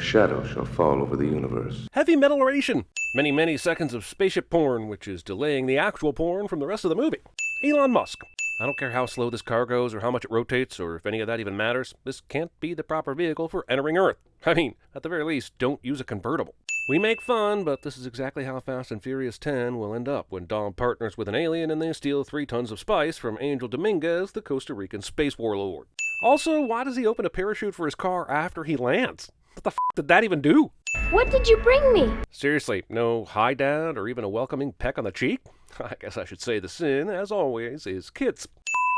shadow shall fall over the universe. Heavy metallation. Many seconds of spaceship porn, which is delaying the actual porn from the rest of the movie. Elon Musk. I don't care how slow this car goes or how much it rotates or if any of that even matters. This can't be the proper vehicle for entering Earth. I mean, at the very least, don't use a convertible. We make fun, but this is exactly how Fast and Furious 10 will end up when Dom partners with an alien and they steal 3 tons of spice from Angel Dominguez, the Costa Rican space warlord. Also, why does he open a parachute for his car after he lands? What the f*** did that even do? What did you bring me? Seriously, no hi dad or even a welcoming peck on the cheek? I guess I should say the sin, as always, is kids.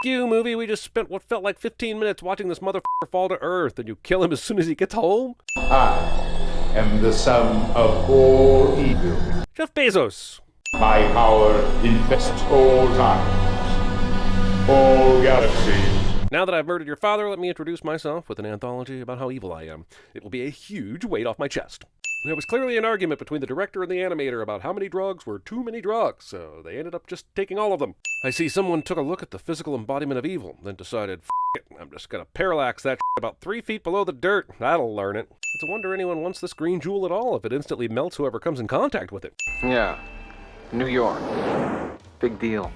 You, movie, we just spent what felt like 15 minutes watching this motherfucker fall to Earth and you kill him as soon as he gets home? I am the sum of all evil. Jeff Bezos. My power infests all times, all galaxies. Now that I've murdered your father, let me introduce myself with an anthology about how evil I am. It will be a huge weight off my chest. There was clearly an argument between the director and the animator about how many drugs were too many drugs, so they ended up just taking all of them. I see someone took a look at the physical embodiment of evil, then decided, F it, I'm just gonna parallax that about 3 feet below the dirt. That'll learn it. It's a wonder anyone wants this green jewel at all if it instantly melts whoever comes in contact with it. Yeah. New York. Big deal.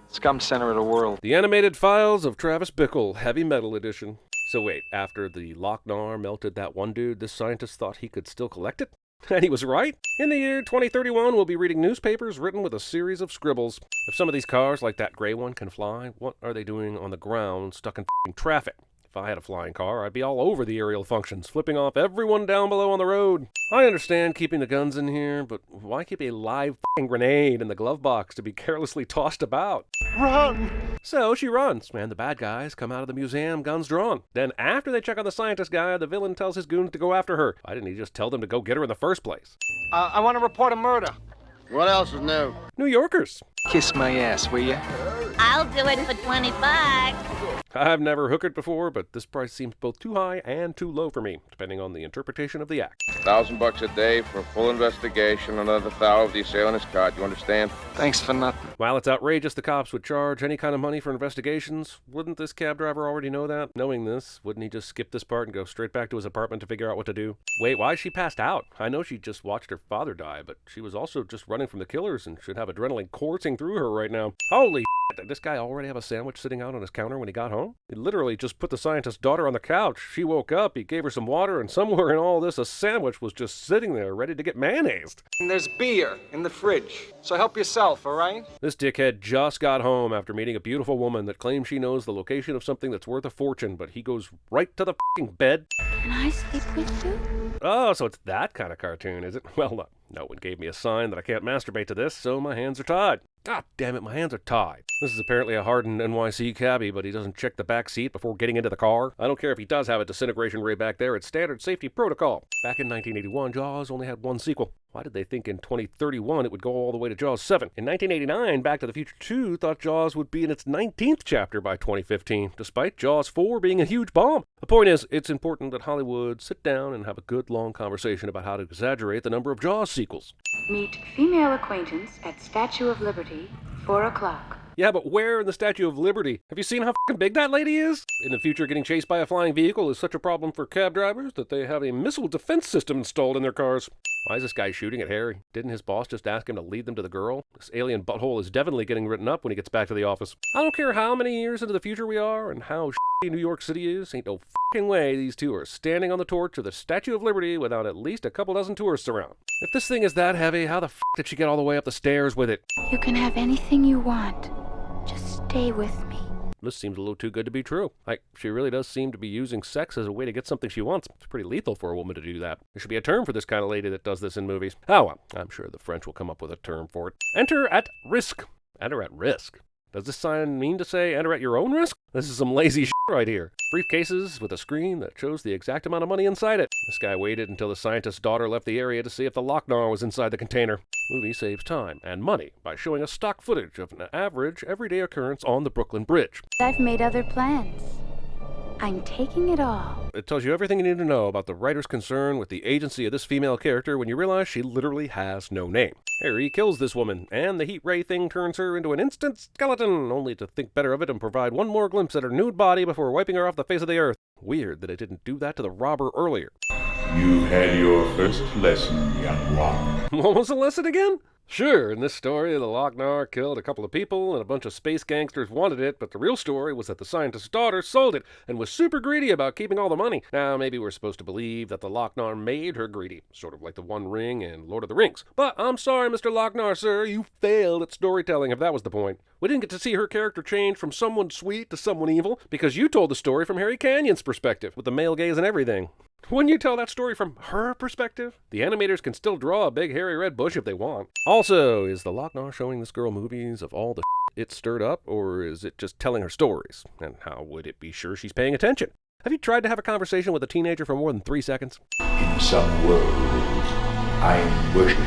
Scum center of the world. The Animated Files of Travis Bickle, Heavy Metal Edition. So wait, after the Lochnar melted that one dude, this scientist thought he could still collect it? And he was right. In the year 2031, we'll be reading newspapers written with a series of scribbles. If some of these cars, like that gray one, can fly, what are they doing on the ground stuck in f***ing traffic? If I had a flying car, I'd be all over the aerial functions, flipping off everyone down below on the road. I understand keeping the guns in here, but why keep a live f***ing grenade in the glove box to be carelessly tossed about? Run! So she runs, and the bad guys come out of the museum, guns drawn. Then after they check on the scientist guy, the villain tells his goons to go after her. Why didn't he just tell them to go get her in the first place? I want to report a murder. What else is new? New Yorkers. Kiss my ass, will ya? I'll do it for 20 bucks. I've never hookered before, but this price seems both too high and too low for me, depending on the interpretation of the act. $1,000 a day for a full investigation, another $1,000 if the assailant is caught. You understand? Thanks for nothing. While it's outrageous the cops would charge any kind of money for investigations, wouldn't this cab driver already know that? Knowing this, wouldn't he just skip this part and go straight back to his apartment to figure out what to do? Wait, why is she passed out? I know she just watched her father die, but she was also just running from the killers and should have adrenaline coursing through her right now. Holy did this guy already have a sandwich sitting out on his counter when he got home? He literally just put the scientist's daughter on the couch. She woke up, he gave her some water, and somewhere in all this, a sandwich was just sitting there ready to get mayonnaised. And there's beer in the fridge, so help yourself, all right? This dickhead just got home after meeting a beautiful woman that claims she knows the location of something that's worth a fortune, but he goes right to the f***ing bed. Can I sleep with you? Oh, so it's that kind of cartoon, is it? Well, no one gave me a sign that I can't masturbate to this, so my hands are tied. God damn it, my hands are tied. This is apparently a hardened NYC cabbie, but he doesn't check the back seat before getting into the car. I don't care if he does have a disintegration ray back there, it's standard safety protocol. Back in 1981, Jaws only had one sequel. Why did they think in 2031 it would go all the way to Jaws 7? In 1989, Back to the Future 2 thought Jaws would be in its 19th chapter by 2015, despite Jaws 4 being a huge bomb. The point is, it's important that Hollywood sit down and have a good long conversation about how to exaggerate the number of Jaws sequels. Meet female acquaintance at Statue of Liberty, 4 o'clock. Yeah, but where in the Statue of Liberty? Have you seen how f***ing big that lady is? In the future, getting chased by a flying vehicle is such a problem for cab drivers that they have a missile defense system installed in their cars. Why is this guy shooting at Harry? Didn't his boss just ask him to lead them to the girl? This alien butthole is definitely getting written up when he gets back to the office. I don't care how many years into the future we are and how shitty New York City is, ain't no f***ing way these two are standing on the torch of the Statue of Liberty without at least a couple dozen tourists around. If this thing is that heavy, how the f*** did she get all the way up the stairs with it? You can have anything you want. Just stay with me. This seems a little too good to be true. Like, she really does seem to be using sex as a way to get something she wants. It's pretty lethal for a woman to do that. There should be a term for this kind of lady that does this in movies. Oh well, I'm sure the French will come up with a term for it. Enter at risk. Enter at risk. Does this sign mean to say enter at your own risk? This is some lazy shit right here. Briefcases with a screen that shows the exact amount of money inside it. This guy waited until the scientist's daughter left the area to see if the Lochnar was inside the container. Movie saves time and money by showing us stock footage of an average, everyday occurrence on the Brooklyn Bridge. I've made other plans. I'm taking it all. It tells you everything you need to know about the writer's concern with the agency of this female character when you realize she literally has no name. Harry kills this woman, and the heat ray thing turns her into an instant skeleton, only to think better of it and provide one more glimpse at her nude body before wiping her off the face of the earth. Weird that it didn't do that to the robber earlier. You've had your first lesson, young one. What was the lesson again? Sure, in this story, the Lochnar killed a couple of people and a bunch of space gangsters wanted it, but the real story was that the scientist's daughter sold it and was super greedy about keeping all the money. Now, maybe we're supposed to believe that the Lochnar made her greedy, sort of like the One Ring in Lord of the Rings. But I'm sorry, Mr. Lochnar, sir, you failed at storytelling if that was the point. We didn't get to see her character change from someone sweet to someone evil because you told the story from Harry Canyon's perspective, with the male gaze and everything. Wouldn't you tell that story from her perspective? The animators can still draw a big hairy red bush if they want. Also, is the Lochnar showing this girl movies of all the it stirred up, or is it just telling her stories? And how would it be sure she's paying attention? Have you tried to have a conversation with a teenager for more than 3 seconds? In some worlds, I'm worshipped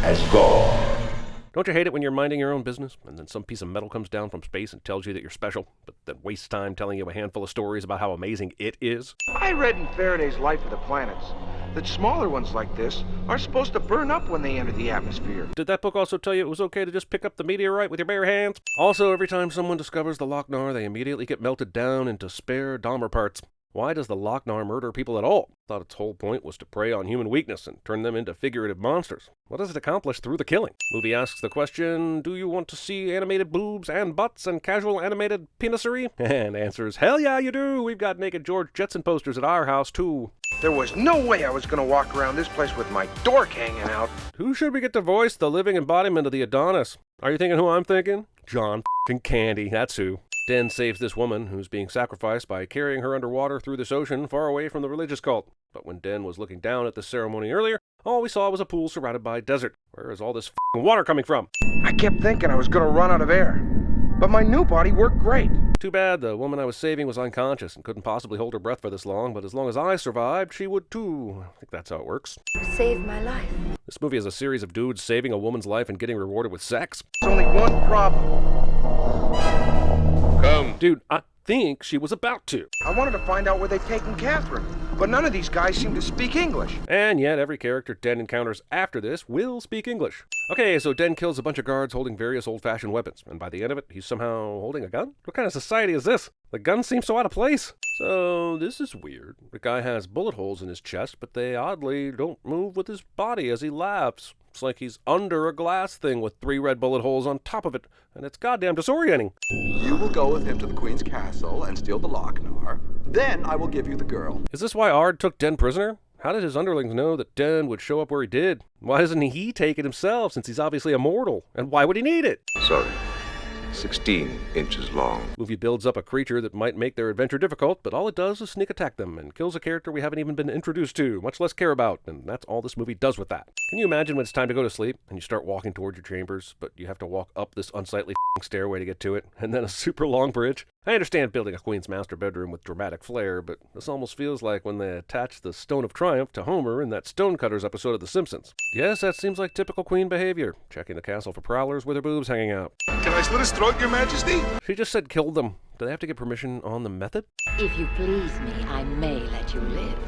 as God. Don't you hate it when you're minding your own business, and then some piece of metal comes down from space and tells you that you're special, but then wastes time telling you a handful of stories about how amazing it is? I read in Faraday's Life of the Planets that smaller ones like this are supposed to burn up when they enter the atmosphere. Did that book also tell you it was okay to just pick up the meteorite with your bare hands? Also, every time someone discovers the Lochnar, they immediately get melted down into spare Dahmer parts. Why does the Lochnar murder people at all? Thought its whole point was to prey on human weakness and turn them into figurative monsters. What does it accomplish through the killing? Movie asks the question, do you want to see animated boobs and butts and casual animated penisery? And answers, hell yeah you do! We've got naked George Jetson posters at our house too. There was no way I was going to walk around this place with my dork hanging out. Who should we get to voice the living embodiment of the Adonis? Are you thinking who I'm thinking? John f***ing Candy, that's who. Den saves this woman, who's being sacrificed, by carrying her underwater through this ocean far away from the religious cult. But when Den was looking down at the ceremony earlier, all we saw was a pool surrounded by desert. Where is all this f***ing water coming from? I kept thinking I was going to run out of air, but my new body worked great. Too bad the woman I was saving was unconscious and couldn't possibly hold her breath for this long, but as long as I survived, she would too. I think that's how it works. Saved my life. This movie is a series of dudes saving a woman's life and getting rewarded with sex. There's only one problem. Come. Dude, I think she was about to. I wanted to find out where they'd taken Catherine, but none of these guys seem to speak English. And yet every character Den encounters after this will speak English. Okay, so Den kills a bunch of guards holding various old-fashioned weapons, and by the end of it, he's somehow holding a gun? What kind of society is this? The gun seems so out of place. So, this is weird. The guy has bullet holes in his chest, but they oddly don't move with his body as he laughs. It's like he's under a glass thing with 3 red bullet holes on top of it, and it's goddamn disorienting. You will go with him to the Queen's castle and steal the Lochnar. Then I will give you the girl. Is this why Ard took Den prisoner? How did his underlings know that Den would show up where he did? Why doesn't he take it himself, since he's obviously immortal? And why would he need it? Sorry. 16 inches long. Movie builds up a creature that might make their adventure difficult, but all it does is sneak attack them and kills a character we haven't even been introduced to, much less care about, and that's all this movie does with that. Can you imagine when it's time to go to sleep and you start walking towards your chambers, but you have to walk up this unsightly stairway to get to it, and then a super long bridge? I understand building a queen's master bedroom with dramatic flair, but this almost feels like when they attach the Stone of Triumph to Homer in that Stonecutters episode of The Simpsons. Yes, that seems like typical queen behavior, checking the castle for prowlers with their boobs hanging out. Can I slit his throat, your majesty? She just said kill them. Do they have to get permission on the method? If you please me, I may let you live.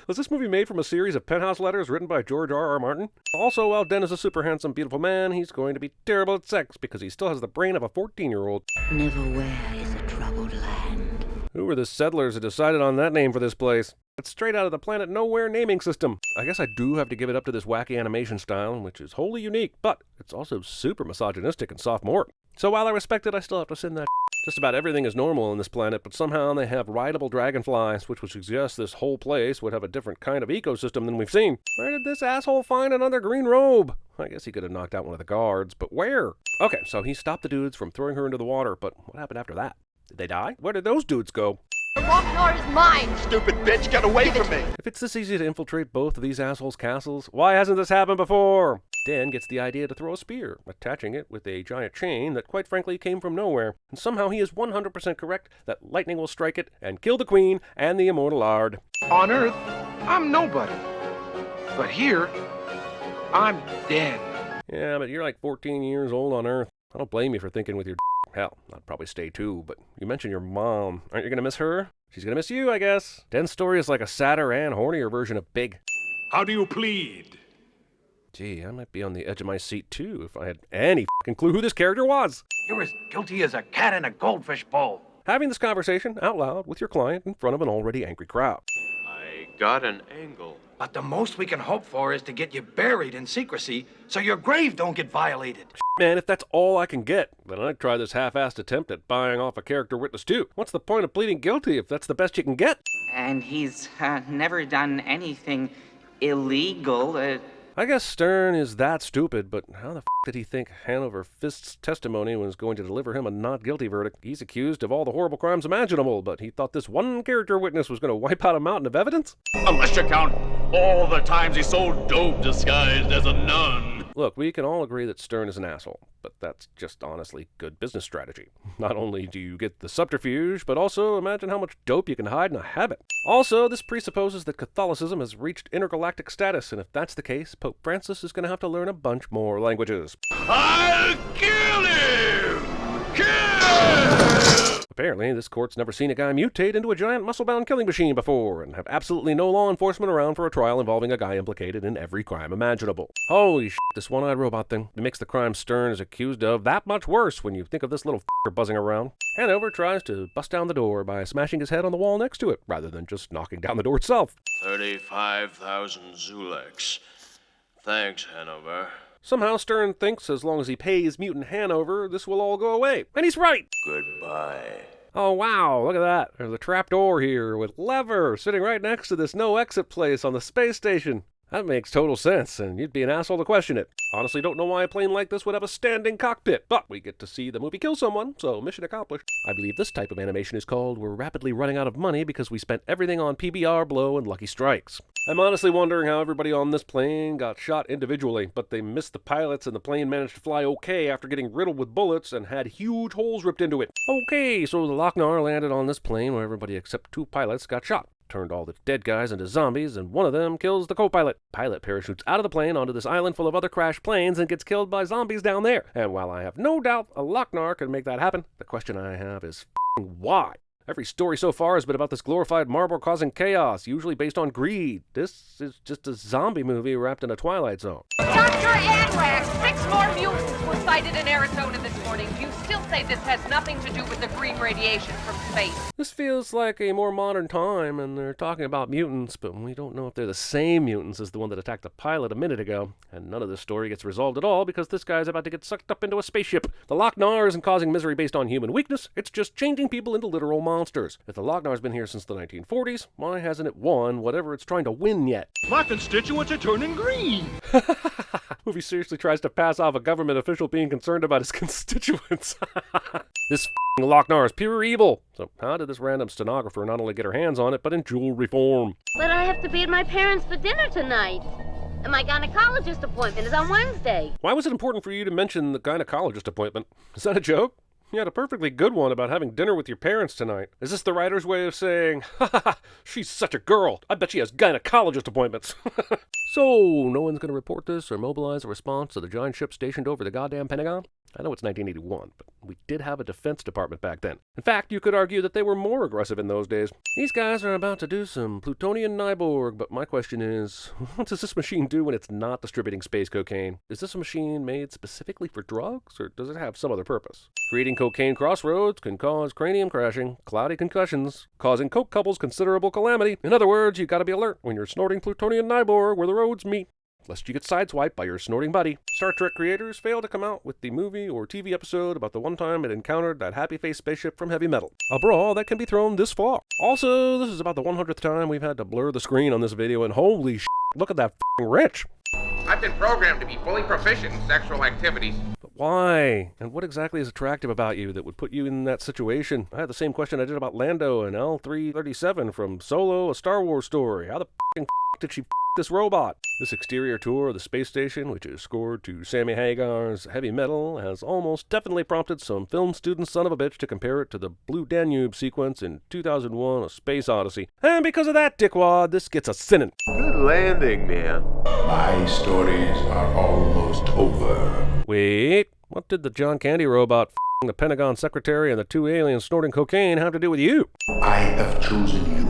Was this movie made from a series of penthouse letters written by George R.R. Martin? Also, while Den is a super handsome, beautiful man, he's going to be terrible at sex because he still has the brain of a 14-year-old. Neverwhere is a troubled land. Who were the settlers who decided on that name for this place? It's straight out of the Planet Nowhere naming system. I guess I do have to give it up to this wacky animation style, which is wholly unique, but it's also super misogynistic and sophomoric. So while I respect it, I still have to send that. Just about everything is normal on this planet, but somehow they have rideable dragonflies, which would suggest this whole place would have a different kind of ecosystem than we've seen. Where did this asshole find another green robe? I guess he could have knocked out one of the guards, but where? Okay, so he stopped the dudes from throwing her into the water, but what happened after that? Did they die? Where did those dudes go? The Lochnar is mine! Stupid bitch, get away from me! If it's this easy to infiltrate both of these assholes' castles, why hasn't this happened before? Den gets the idea to throw a spear, attaching it with a giant chain that quite frankly came from nowhere, and somehow he is 100% correct that lightning will strike it and kill the queen and the immortal Ard. On Earth, I'm nobody. But here, I'm dead. Yeah, but you're like 14 years old on Earth. I don't blame you for thinking with your hell, I'd probably stay too, but you mentioned your mom. Aren't you gonna miss her? She's gonna miss you, I guess. Den's story is like a sadder and hornier version of Big. How do you plead? Gee, I might be on the edge of my seat too if I had any fucking clue who this character was. You're as guilty as a cat in a goldfish bowl. Having this conversation out loud with your client in front of an already angry crowd. I got an angle. But the most we can hope for is to get you buried in secrecy so your grave don't get violated. Man, if that's all I can get, then I'd try this half-assed attempt at buying off a character witness too. What's the point of pleading guilty if that's the best you can get? And he's never done anything illegal. I guess Stern is that stupid, but how the f*** did he think Hanover Fist's testimony was going to deliver him a not guilty verdict? He's accused of all the horrible crimes imaginable, but he thought this one character witness was going to wipe out a mountain of evidence? Unless you count all the times he sold dope disguised as a nun. Look, we can all agree that Stern is an asshole, but that's just honestly good business strategy. Not only do you get the subterfuge, but also imagine how much dope you can hide in a habit. Also, this presupposes that Catholicism has reached intergalactic status, and if that's the case, Pope Francis is going to have to learn a bunch more languages. I'll kill him! Kill! Apparently, this court's never seen a guy mutate into a giant muscle-bound killing machine before, and have absolutely no law enforcement around for a trial involving a guy implicated in every crime imaginable. Holy shit, this one-eyed robot thing. It makes the crime Stern is accused of that much worse when you think of this little f***er buzzing around. Hanover tries to bust down the door by smashing his head on the wall next to it, rather than just knocking down the door itself. 35,000 Zuleks. Thanks, Hanover. Somehow Stern thinks as long as he pays Mutant Hanover, this will all go away. And he's right! Goodbye. Oh wow, look at that. There's a trapdoor here with lever sitting right next to this no-exit place on the space station. That makes total sense, and you'd be an asshole to question it. Honestly, don't know why a plane like this would have a standing cockpit, but we get to see the movie kill someone, so mission accomplished. I believe this type of animation is called We're Rapidly Running Out of Money because we spent everything on PBR, Blow, and Lucky Strikes. I'm honestly wondering how everybody on this plane got shot individually, but they missed the pilots and the plane managed to fly okay after getting riddled with bullets and had huge holes ripped into it. Okay, so the Lochnar landed on this plane where everybody except 2 pilots got shot. Turned all the dead guys into zombies, and one of them kills the co-pilot. Pilot parachutes out of the plane onto this island full of other crashed planes and gets killed by zombies down there. And while I have no doubt a Lochnar can make that happen, the question I have is why? Every story so far has been about this glorified marble causing chaos, usually based on greed. This is just a zombie movie wrapped in a Twilight Zone. Dr. Anwar, 6 more mutants were sighted in Arizona this morning. Do you still say this has nothing to do with the green radiation from space? This feels like a more modern time, and they're talking about mutants, but we don't know if they're the same mutants as the one that attacked the pilot a minute ago. And none of this story gets resolved at all because this guy's about to get sucked up into a spaceship. The Lochnar isn't causing misery based on human weakness, it's just changing people into literal monsters. If the Lochnar's been here since the 1940s, why hasn't it won whatever it's trying to win yet? My constituents are turning green. Movie seriously tries to pass off a government official being concerned about his constituents. This Lochnar is pure evil. So how did this random stenographer not only get her hands on it, but in jewelry form? But I have to be at my parents' for dinner tonight. And my gynecologist appointment is on Wednesday. Why was it important for you to mention the gynecologist appointment? Is that a joke? You had a perfectly good one about having dinner with your parents tonight. Is this the writer's way of saying, ha ha ha, she's such a girl. I bet she has gynecologist appointments. So, no one's going to report this or mobilize a response to the giant ship stationed over the goddamn Pentagon? I know it's 1981, but we did have a defense department back then. In fact, you could argue that they were more aggressive in those days. These guys are about to do some plutonian Nyborg, but my question is, what does this machine do when it's not distributing space cocaine? Is this a machine made specifically for drugs, or does it have some other purpose? Creating cocaine crossroads can cause cranium crashing, cloudy concussions, causing coke couples considerable calamity. In other words, you gotta be alert when you're snorting plutonian Nyborg where the roads meet, lest you get sideswiped by your snorting buddy. Star Trek creators fail to come out with the movie or TV episode about the one time it encountered that happy-faced spaceship from Heavy Metal. A brawl that can be thrown this far. Also, this is about the 100th time we've had to blur the screen on this video, and holy shit, look at that f***ing wrench. I've been programmed to be fully proficient in sexual activities. But why? And what exactly is attractive about you that would put you in that situation? I had the same question I did about Lando and L-337 from Solo, a Star Wars story. How the f***ing did she this robot? This exterior tour of the space station, which is scored to Sammy Hagar's Heavy Metal, has almost definitely prompted some film student son of a bitch to compare it to the Blue Danube sequence in 2001, A Space Odyssey. And because of that, dickwad, this gets a sinning. Good landing, man. My stories are almost over. Wait, what did the John Candy robot f***ing the Pentagon secretary and the 2 aliens snorting cocaine have to do with you? I have chosen you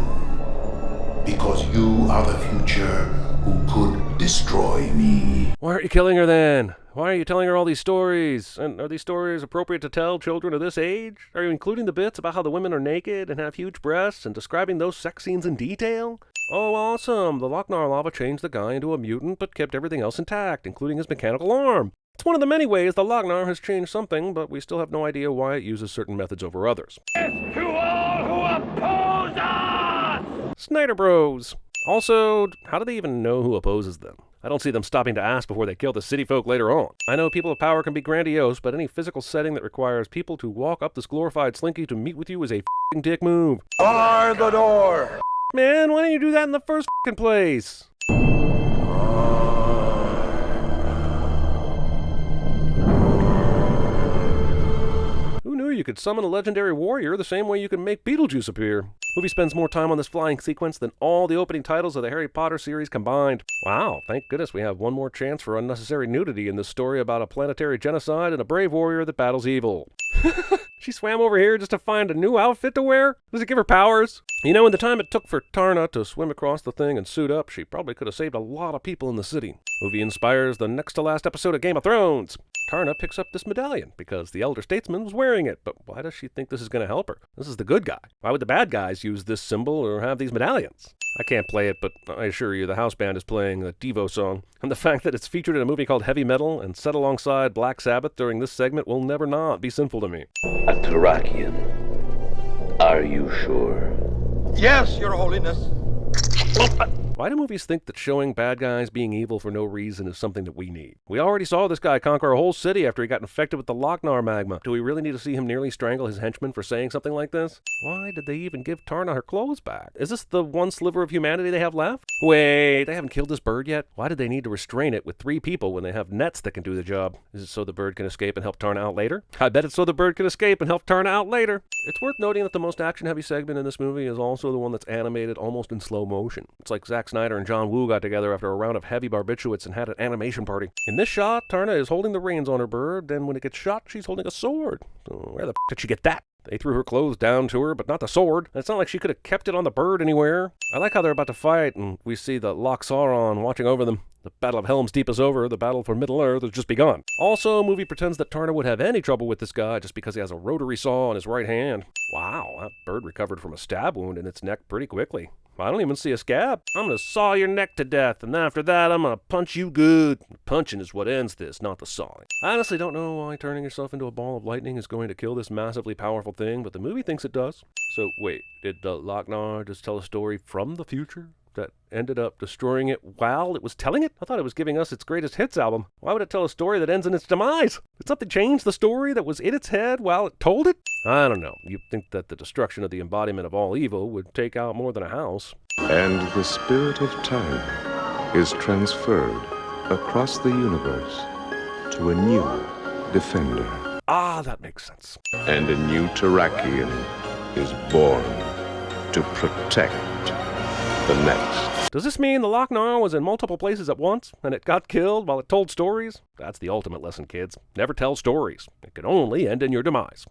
because you are the future who could destroy me. Why aren't you killing her then? Why are you telling her all these stories? And are these stories appropriate to tell children of this age? Are you including the bits about how the women are naked and have huge breasts and describing those sex scenes in detail? Oh, awesome! The Lochnar lava changed the guy into a mutant, but kept everything else intact, including his mechanical arm. It's one of the many ways the Lochnar has changed something, but we still have no idea why it uses certain methods over others. To all who oppose us! Snyder Bros! Also, how do they even know who opposes them? I don't see them stopping to ask before they kill the city folk later on. I know people of power can be grandiose, but any physical setting that requires people to walk up this glorified slinky to meet with you is a f***ing dick move. Bar the door! Man, why didn't you do that in the first f***ing place? Who knew you could summon a legendary warrior the same way you can make Beetlejuice appear? Movie spends more time on this flying sequence than all the opening titles of the Harry Potter series combined. Wow, thank goodness we have one more chance for unnecessary nudity in this story about a planetary genocide and a brave warrior that battles evil. She swam over here just to find a new outfit to wear? Does it give her powers? You know, in the time it took for Tarna to swim across the thing and suit up, she probably could have saved a lot of people in the city. Movie inspires the next to last episode of Game of Thrones. Tarna picks up this medallion because the elder statesman was wearing it, but why does she think this is going to help her? This is the good guy. Why would the bad guys use this symbol or have these medallions? I can't play it, but I assure you the house band is playing a Devo song, and the fact that it's featured in a movie called Heavy Metal and set alongside Black Sabbath during this segment will never not be sinful to me. A Tarakian. Are you sure? Yes, Your Holiness. Why do movies think that showing bad guys being evil for no reason is something that we need? We already saw this guy conquer a whole city after he got infected with the Lochnar magma. Do we really need to see him nearly strangle his henchman for saying something like this? Why did they even give Tarna her clothes back? Is this the one sliver of humanity they have left? Wait, they haven't killed this bird yet? Why did they need to restrain it with 3 people when they have nets that can do the job? Is it so the bird can escape and help Tarna out later? I bet it's so the bird can escape and help Tarna out later. It's worth noting that the most action-heavy segment in this movie is also the one that's animated almost in slow motion. It's like Zack Snyder and John Woo got together after a round of heavy barbiturates and had an animation party. In this shot, Tarna is holding the reins on her bird, then when it gets shot, she's holding a sword. So where the f*** did she get that? They threw her clothes down to her, but not the sword. It's not like she could have kept it on the bird anywhere. I like how they're about to fight, and we see the Loch Sauron watching over them. The Battle of Helm's Deep is over. The battle for Middle-earth has just begun. Also, movie pretends that Tarna would have any trouble with this guy just because he has a rotary saw in his right hand. Wow, that bird recovered from a stab wound in its neck pretty quickly. I don't even see a scab. I'm gonna saw your neck to death, and after that, I'm gonna punch you good. Punching is what ends this, not the sawing. I honestly don't know why turning yourself into a ball of lightning is going to kill this massively powerful thing, but the movie thinks it does. So wait, did the Lochnar just tell a story from the future that ended up destroying it while it was telling it? I thought it was giving us its greatest hits album. Why would it tell a story that ends in its demise? Did something change the story that was in its head while it told it? I don't know. You'd think that the destruction of the embodiment of all evil would take out more than a house. And the spirit of time is transferred across the universe to a new defender. Ah, that makes sense. And a new Tarakian is born to protect the next. Does this mean the Lochnar was in multiple places at once, and it got killed while it told stories? That's the ultimate lesson, kids. Never tell stories. It can only end in your demise.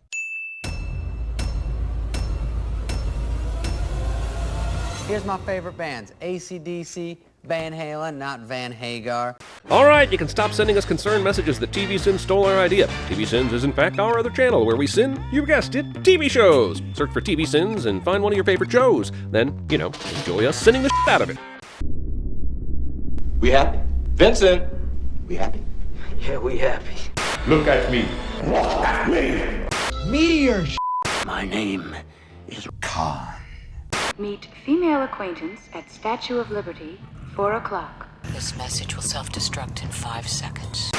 Here's my favorite bands, AC/DC, Van Halen, not Van Hagar. Alright, you can stop sending us concerned messages that CinemaSins stole our idea. CinemaSins is in fact our other channel where we sin, you guessed it, TV shows. Search for CinemaSins and find one of your favorite shows. Then, enjoy us sinning the shit out of it. We happy? Vincent! We happy? Yeah, we happy. Look at me. Look at me. Meteor My name is Khan. Meet female acquaintance at Statue of Liberty, 4 o'clock. This message will self-destruct in 5 seconds.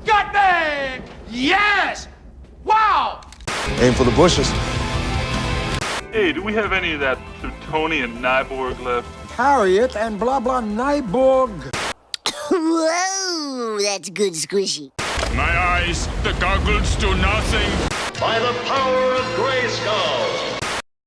Got me! Yes! Wow! Aim for the bushes. Hey, do we have any of that plutonian Nyborg left? Harriet and blah blah Nyborg. Whoa, that's good squishy. My eyes, the goggles do nothing. By the power of Grayskull.